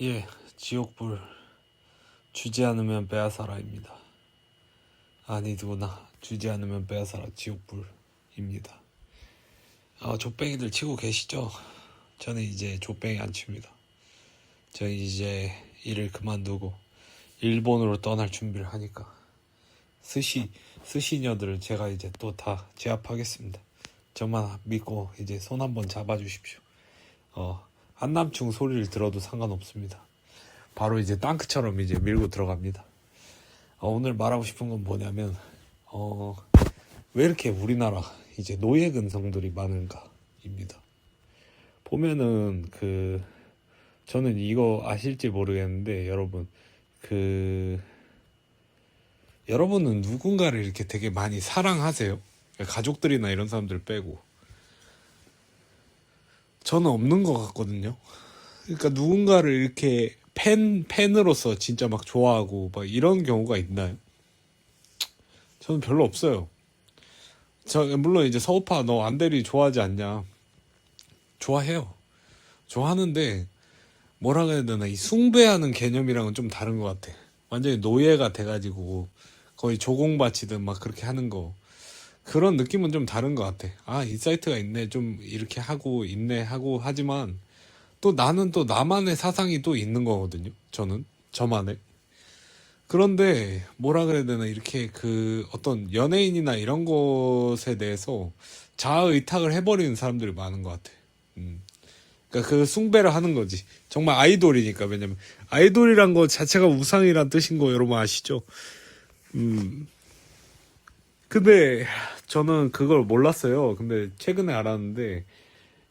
예, 지옥불 주지 않으면 빼앗아라입니다. 아니 누구나 주지 않으면 빼앗아라 지옥불입니다. 족뱅이들 치고 계시죠? 저는 이제 족뱅이 안 칩니다. 저는 이제 일을 그만두고 일본으로 떠날 준비를 하니까 스시녀들을 제가 이제 또 다 제압하겠습니다. 저만 믿고 이제 손 한번 잡아주십시오. 한남충 소리를 들어도 상관없습니다. 바로 이제 땅크처럼 이제 밀고 들어갑니다. 오늘 말하고 싶은 건 뭐냐면 왜 이렇게 우리나라 이제 노예 근성들이 많은가입니다. 보면은 저는 이거 아실지 모르겠는데 여러분은 누군가를 이렇게 되게 많이 사랑하세요? 가족들이나 이런 사람들 빼고. 저는 없는 것 같거든요. 그러니까 누군가를 이렇게 팬으로서 진짜 막 좋아하고 막 이런 경우가 있나요? 저는 별로 없어요. 물론 이제 서우파 너 안대리 좋아하지 않냐? 좋아해요. 좋아하는데 뭐라 그래야 되나, 이 숭배하는 개념이랑은 좀 다른 것 같아. 완전히 노예가 돼가지고 거의 조공바치든 막 그렇게 하는 거, 그런 느낌은 좀 다른 것 같아. 이 사이트가 있네, 좀 이렇게 하고 있네 하고 하지만 또 나는 또 나만의 사상이 또 있는 거거든요. 저만의. 그런데 뭐라 그래야 되나, 이렇게 어떤 연예인이나 이런 것에 대해서 자아의탁을 해버리는 사람들이 많은 것 같아. 그러니까 그 숭배를 하는 거지. 정말 아이돌이니까. 왜냐면 아이돌이란 거 자체가 우상이란 뜻인 거 여러분 아시죠? 근데 저는 그걸 몰랐어요. 근데 최근에 알았는데,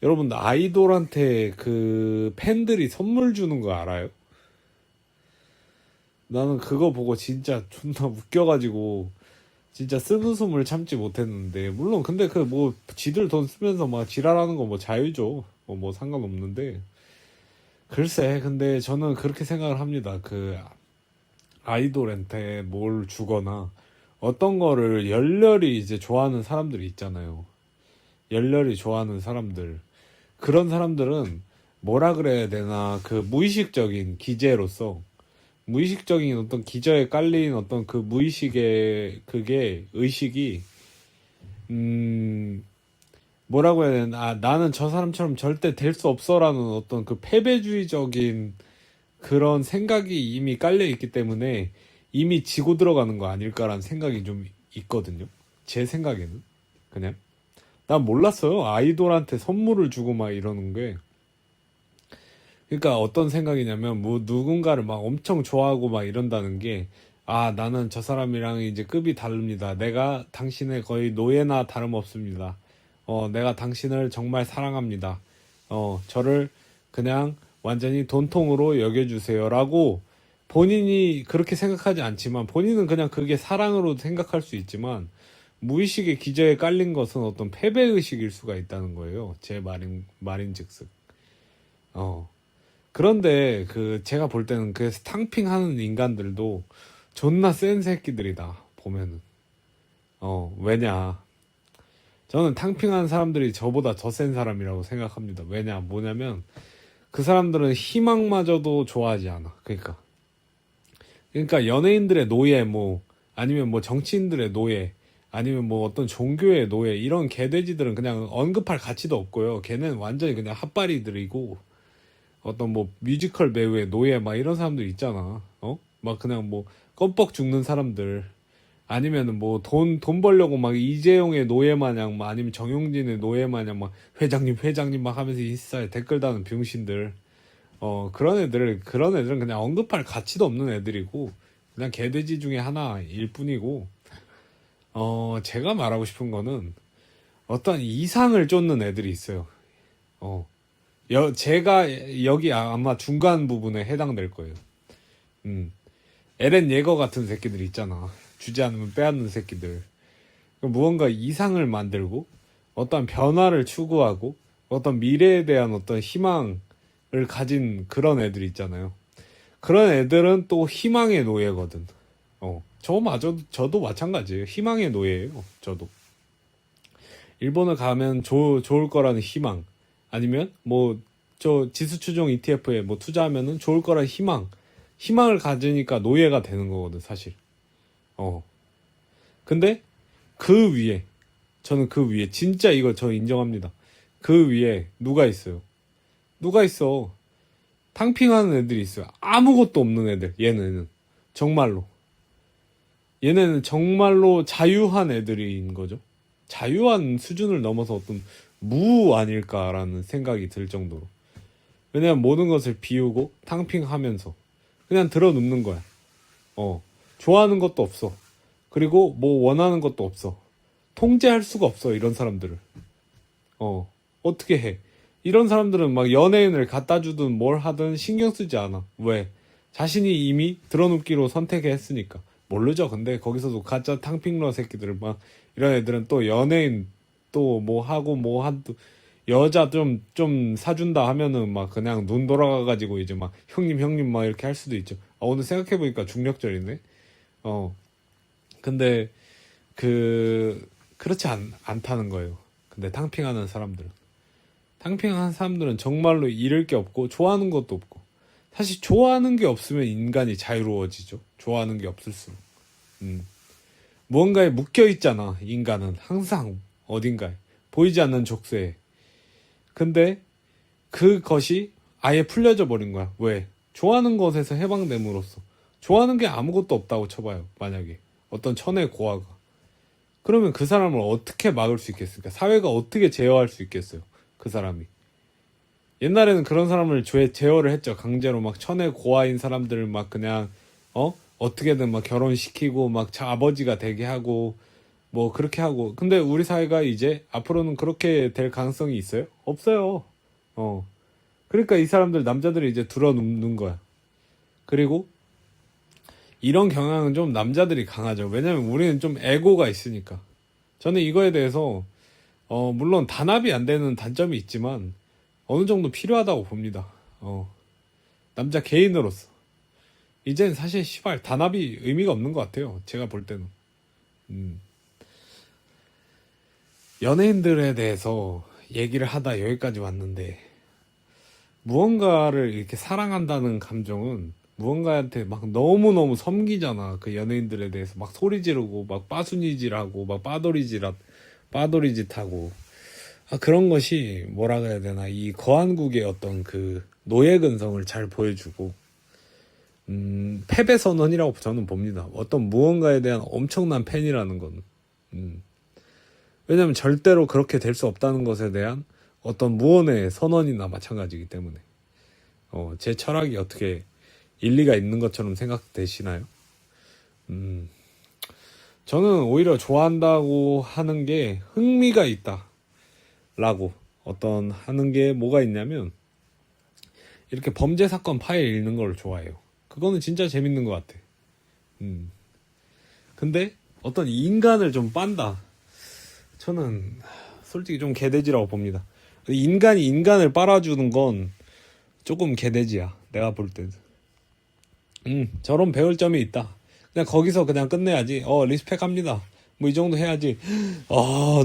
여러분 아이돌한테 팬들이 선물 주는 거 알아요? 나는 그거 보고 진짜 존나 웃겨가지고 진짜 쓴웃음을 참지 못했는데, 물론 근데 지들 돈 쓰면서 막 지랄하는 거 뭐 자유죠. 뭐 상관없는데, 글쎄, 근데 저는 그렇게 생각을 합니다. 아이돌한테 뭘 주거나 어떤 거를 열렬히 이제 좋아하는 사람들이 있잖아요. 열렬히 좋아하는 사람들. 그런 사람들은 뭐라 그래야 되나, 무의식적인 기제로서, 무의식적인 어떤 기저에 깔린 어떤 무의식의 의식이, 뭐라고 해야 되나, 나는 저 사람처럼 절대 될 수 없어라는 어떤 패배주의적인 그런 생각이 이미 깔려 있기 때문에 이미 지고 들어가는 거 아닐까라는 생각이 좀 있거든요. 제 생각에는. 그냥 난 몰랐어요. 아이돌한테 선물을 주고 막 이러는 게. 그러니까 어떤 생각이냐면, 뭐 누군가를 막 엄청 좋아하고 막 이런다는 게, 나는 저 사람이랑 이제 급이 다릅니다. 내가 당신의 거의 노예나 다름없습니다. 내가 당신을 정말 사랑합니다. 저를 그냥 완전히 돈통으로 여겨주세요라고 본인이 그렇게 생각하지 않지만, 본인은 그냥 그게 사랑으로 생각할 수 있지만, 무의식의 기저에 깔린 것은 어떤 패배의식일 수가 있다는 거예요. 제 말인즉슨. 그런데 제가 볼 때는 스탕핑하는 인간들도 존나 센 새끼들이다, 보면은. 왜냐. 저는 탕핑하는 사람들이 저보다 더 센 사람이라고 생각합니다. 뭐냐면, 그 사람들은 희망마저도 좋아하지 않아. 그러니까 연예인들의 노예, 아니면 정치인들의 노예, 아니면 어떤 종교의 노예, 이런 개돼지들은 그냥 언급할 가치도 없고요. 걔는 완전히 그냥 핫바리들이고, 어떤 뮤지컬 배우의 노예 막 이런 사람들 있잖아. 막 그냥 껌뻑 죽는 사람들, 아니면은 돈 벌려고 막 이재용의 노예 마냥, 아니면 정용진의 노예 마냥 막 회장님 막 하면서 인스타에 댓글 다는 병신들. 그런 애들은 그냥 언급할 가치도 없는 애들이고, 그냥 개돼지 중에 하나일 뿐이고, 제가 말하고 싶은 거는 어떤 이상을 쫓는 애들이 있어요. 제가 여기 아마 중간 부분에 해당될 거예요. 에렌 예거 같은 새끼들 있잖아. 주지 않으면 빼앗는 새끼들. 무언가 이상을 만들고 어떤 변화를 추구하고 어떤 미래에 대한 어떤 희망을 가진 그런 애들 있잖아요. 그런 애들은 또 희망의 노예거든. 저도 마찬가지예요. 희망의 노예예요. 저도. 일본을 가면 좋을 거라는 희망, 아니면 저 지수 추종 ETF에 뭐 투자하면은 좋을 거란 희망을 가지니까 노예가 되는 거거든, 사실. 어. 근데 그 위에, 저는 그 위에, 진짜 이거 저 인정합니다. 그 위에 누가 있어요? 누가 있어? 탕핑하는 애들이 있어요. 아무것도 없는 애들, 얘네는. 정말로. 얘네는 정말로 자유한 애들인 거죠. 자유한 수준을 넘어서 어떤 무 아닐까라는 생각이 들 정도로. 왜냐면 모든 것을 비우고 탕핑하면서 그냥 들어눕는 거야. 좋아하는 것도 없어. 그리고 뭐 원하는 것도 없어. 통제할 수가 없어, 이런 사람들을. 어떻게 해? 이런 사람들은 막 연예인을 갖다 주든 뭘 하든 신경 쓰지 않아. 왜? 자신이 이미 들어눕기로 선택했으니까. 모르죠. 근데 거기서도 가짜 탕핑러 새끼들 막 이런 애들은 또 연예인 또 뭐 하고 뭐 한도 여자 좀 사준다 하면은 막 그냥 눈 돌아가가지고 이제 막 형님 막 이렇게 할 수도 있죠. 오늘 생각해보니까 중력절이네. 근데 그렇지 않다는 거예요. 근데 탕핑하는 사람들은 정말로 잃을 게 없고 좋아하는 것도 없고, 사실 좋아하는 게 없으면 인간이 자유로워지죠. 좋아하는 게 없을수록. 무언가에 묶여 있잖아. 인간은 항상 어딘가에 보이지 않는 족쇄에. 근데 그것이 아예 풀려져 버린 거야. 왜? 좋아하는 것에서 해방됨으로써. 좋아하는 게 아무것도 없다고 쳐봐요. 만약에 어떤 천의 고아가, 그러면 그 사람을 어떻게 막을 수 있겠습니까? 사회가 어떻게 제어할 수 있겠어요? 그 사람이. 옛날에는 그런 사람을 제어를 했죠. 강제로 막 천의 고아인 사람들을 막 그냥 어떻게든 막 결혼시키고 막 아버지가 되게 하고 뭐 그렇게 하고. 근데 우리 사회가 이제 앞으로는 그렇게 될 가능성이 있어요? 없어요. 그러니까 이 사람들, 남자들이 이제 들어눕는 거야. 그리고 이런 경향은 좀 남자들이 강하죠. 왜냐면 우리는 좀 에고가 있으니까. 저는 이거에 대해서 물론 단합이 안 되는 단점이 있지만 어느 정도 필요하다고 봅니다. 남자 개인으로서 이젠 사실 시발 단합이 의미가 없는 것 같아요. 제가 볼 때는. 연예인들에 대해서 얘기를 하다 여기까지 왔는데, 무언가를 이렇게 사랑한다는 감정은 무언가한테 막 너무너무 섬기잖아. 그 연예인들에 대해서 막 소리 지르고 막 빠순이질하고 막 빠돌이짓하고. 그런 것이 뭐라 그래야 되나, 이 거한국의 어떤 그 노예 근성을 잘 보여주고, 패배 선언이라고 저는 봅니다. 어떤 무언가에 대한 엄청난 팬이라는 거는. 왜냐면 절대로 그렇게 될 수 없다는 것에 대한 어떤 무언의 선언이나 마찬가지이기 때문에. 제 철학이 어떻게 일리가 있는 것처럼 생각되시나요? 저는 오히려 좋아한다고 하는 게 흥미가 있다 라고 하는 게 뭐가 있냐면, 이렇게 범죄 사건 파일 읽는 걸 좋아해요. 그거는 진짜 재밌는 것 같아. 근데 어떤 인간을 좀 빤다, 저는 솔직히 좀 개돼지라고 봅니다. 인간이 인간을 빨아주는 건 조금 개돼지야, 내가 볼 때는. 저런 배울 점이 있다, 그냥 거기서 그냥 끝내야지. 리스펙합니다, 뭐 이 정도 해야지.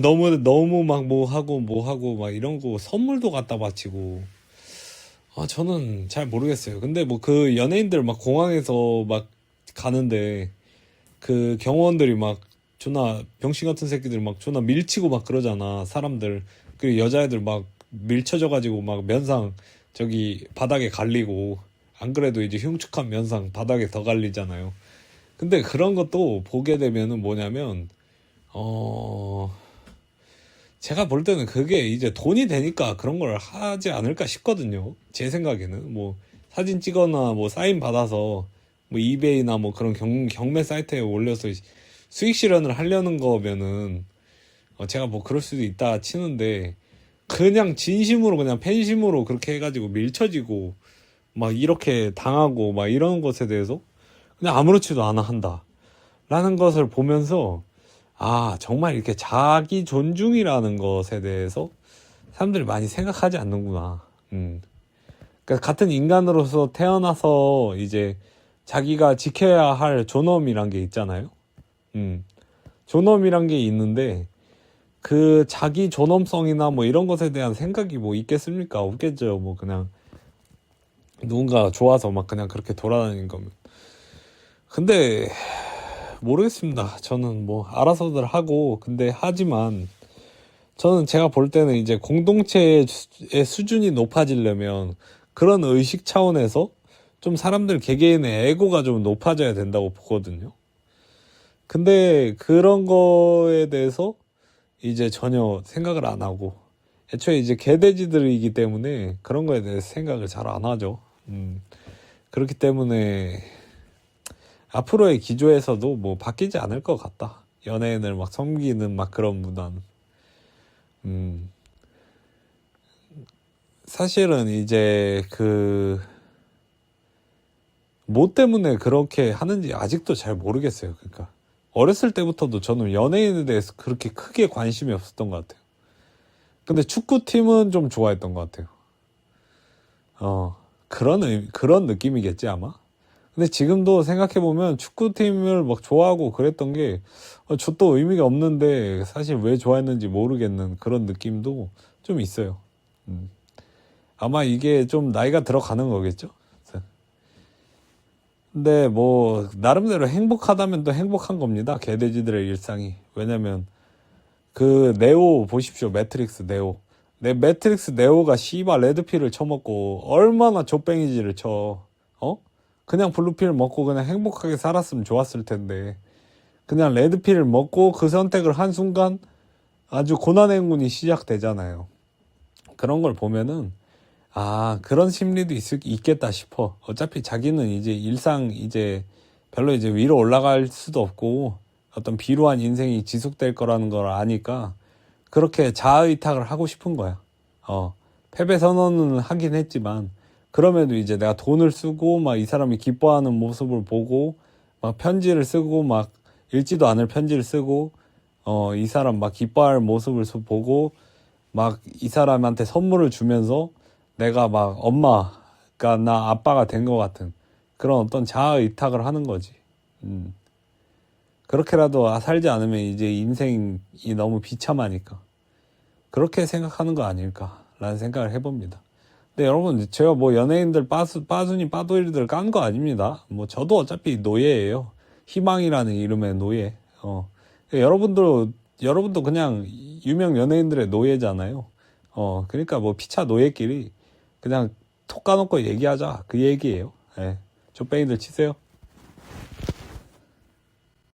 너무 막 뭐 하고 막 이런 거 선물도 갖다 바치고. 저는 잘 모르겠어요. 근데 뭐 그 연예인들 막 공항에서 막 가는데 그 경호원들이 막 존나 병신 같은 새끼들 막 존나 밀치고 막 그러잖아, 사람들. 그리고 여자애들 막 밀쳐져가지고 막 면상 저기 바닥에 갈리고, 안 그래도 이제 흉측한 면상 바닥에 더 갈리잖아요. 근데 그런 것도 보게 되면은 뭐냐면, 제가 볼 때는 그게 이제 돈이 되니까 그런 걸 하지 않을까 싶거든요. 제 생각에는 뭐 사진 찍거나 뭐 사인 받아서 뭐 이베이나 뭐 그런 경매 사이트에 올려서 수익 실현을 하려는 거면은 제가 뭐 그럴 수도 있다 치는데, 그냥 진심으로 그냥 팬심으로 그렇게 해가지고 밀쳐지고 막 이렇게 당하고 막 이런 것에 대해서 그냥 아무렇지도 않아 한다 라는 것을 보면서, 정말 이렇게 자기 존중이라는 것에 대해서 사람들이 많이 생각하지 않는구나. 그러니까 같은 인간으로서 태어나서 이제 자기가 지켜야 할 존엄이란 게 있잖아요. 존엄이란 게 있는데, 그 자기 존엄성이나 뭐 이런 것에 대한 생각이 뭐 있겠습니까? 없겠죠. 뭐 그냥 누군가 좋아서 막 그냥 그렇게 돌아다니는 거면. 근데 모르겠습니다. 저는 뭐 알아서들 하고, 근데 하지만 저는 제가 볼 때는 이제 공동체의 수준이 높아지려면 그런 의식 차원에서 좀 사람들 개개인의 에고가 좀 높아져야 된다고 보거든요. 근데 그런 거에 대해서 이제 전혀 생각을 안 하고, 애초에 이제 개돼지들이기 때문에 그런 거에 대해서 생각을 잘 안 하죠. 그렇기 때문에 앞으로의 기조에서도 뭐 바뀌지 않을 것 같다. 연예인을 막 섬기는 막 그런 문화는. 음, 사실은 이제 뭐 때문에 그렇게 하는지 아직도 잘 모르겠어요. 그러니까 어렸을 때부터도 저는 연예인에 대해서 그렇게 크게 관심이 없었던 것 같아요. 근데 축구팀은 좀 좋아했던 것 같아요. 그런 느낌이겠지 아마. 근데 지금도 생각해보면 축구팀을 막 좋아하고 그랬던 게, 저 또 의미가 없는데 사실 왜 좋아했는지 모르겠는 그런 느낌도 좀 있어요. 음. 아마 이게 좀 나이가 들어가는 거겠죠? 근데 뭐, 나름대로 행복하다면 또 행복한 겁니다. 개돼지들의 일상이. 왜냐면, 그, 네오 보십시오. 매트릭스 네오. 매트릭스 네오가 씨발 레드필을 쳐먹고, 얼마나 좆뱅이지를 쳐. 어? 그냥 블루필 먹고 그냥 행복하게 살았으면 좋았을 텐데. 그냥 레드필을 먹고 그 선택을 한 순간 아주 고난의 행군이 시작되잖아요. 그런 걸 보면은, 그런 심리도 있겠다 싶어. 어차피 자기는 이제 일상 이제 별로 이제 위로 올라갈 수도 없고 어떤 비루한 인생이 지속될 거라는 걸 아니까 그렇게 자아의탁을 하고 싶은 거야. 패배 선언은 하긴 했지만 그럼에도 이제 내가 돈을 쓰고 막 이 사람이 기뻐하는 모습을 보고 막 편지를 쓰고 막 읽지도 않을 편지를 쓰고 이 사람 막 기뻐할 모습을 보고 막 이 사람한테 선물을 주면서 내가 막 엄마가 나 아빠가 된 것 같은 그런 어떤 자아의탁을 하는 거지. 그렇게라도 살지 않으면 이제 인생이 너무 비참하니까 그렇게 생각하는 거 아닐까라는 생각을 해봅니다. 근데 여러분 제가 뭐 연예인들 빠순이 빠도이들 깐 거 아닙니다. 뭐 저도 어차피 노예예요. 희망이라는 이름의 노예. 여러분도 그냥 유명 연예인들의 노예잖아요. 그러니까 뭐 피차 노예끼리 그냥 톡 까놓고 얘기하자 그 얘기예요. 예. 족뱅이들 치세요.